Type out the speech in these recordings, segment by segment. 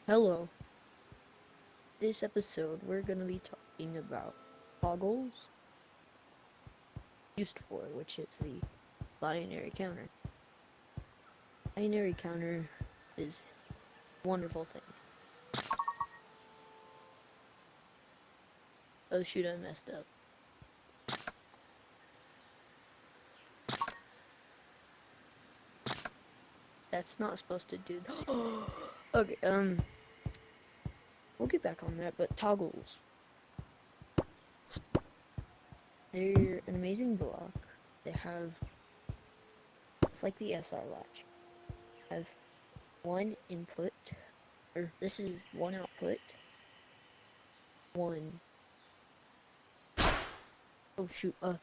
Hello. This episode we're gonna be talking about toggles used for, which is the binary counter. Binary counter is a wonderful thing. Oh shoot, I messed up. That's not supposed to do Okay, we'll get back on that, but toggles. They're an amazing block. They have it's like the SR latch. Have one input, or this is one output, one oh shoot, have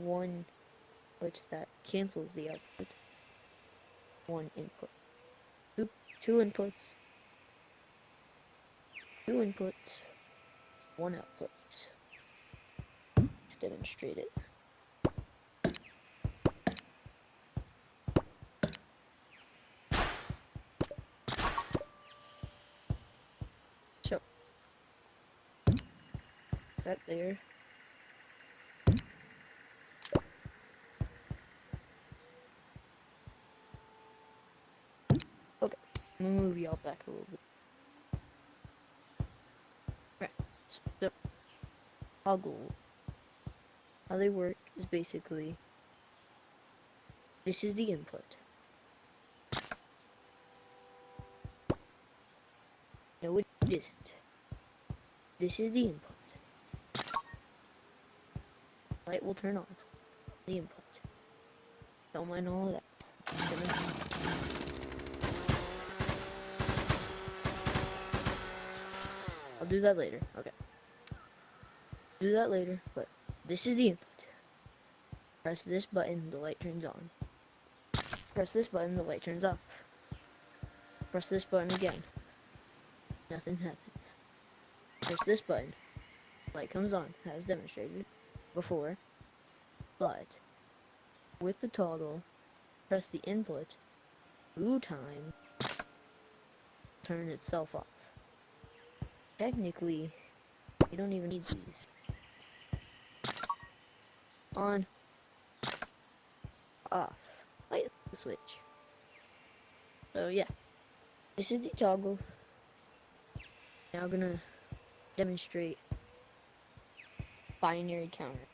one output that cancels the output, one input. Two inputs, one output. Let's demonstrate it. So, that there. Okay, I'm gonna move y'all back a little bit. Right, so, toggle. How they work is basically, this is the input. No, it isn't. This is the input. Light will turn on. The input. Don't mind all of that. I'll do that later. Okay. Do that later, but this is the input. Press this button, the light turns on. Press this button, the light turns off. Press this button again. Nothing happens. Press this button. Light comes on, as demonstrated before. But with the toggle, press the input 2 times, turn itself off. Technically, you don't even need these. On, off, light switch. So yeah, this is the toggle. Now gonna demonstrate binary counter.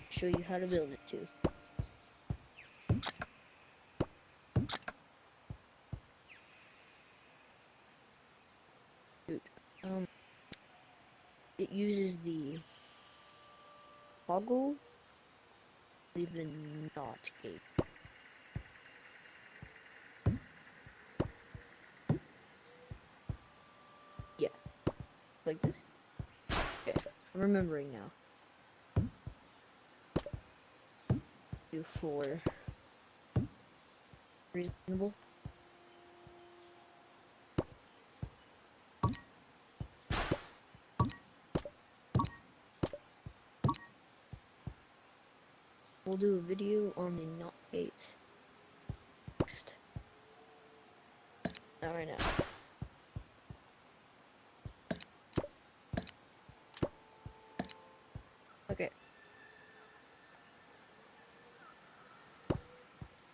Show you how to build it too. Dude, it uses the toggle, leave the NOT gate. Yeah, like this. Okay, I'm remembering now. Do 4. Reasonable. We'll do a video on the NOT gates next. Not right now. Okay.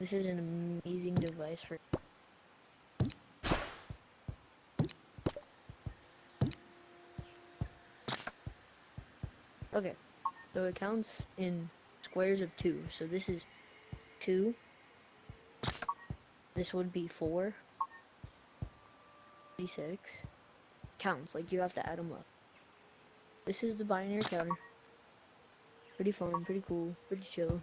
This is an amazing device for. Okay. So it counts in squares of 2. So this is 2. This would be 4. 36. Counts, like you have to add them up. This is the binary counter. Pretty fun, pretty cool, pretty chill.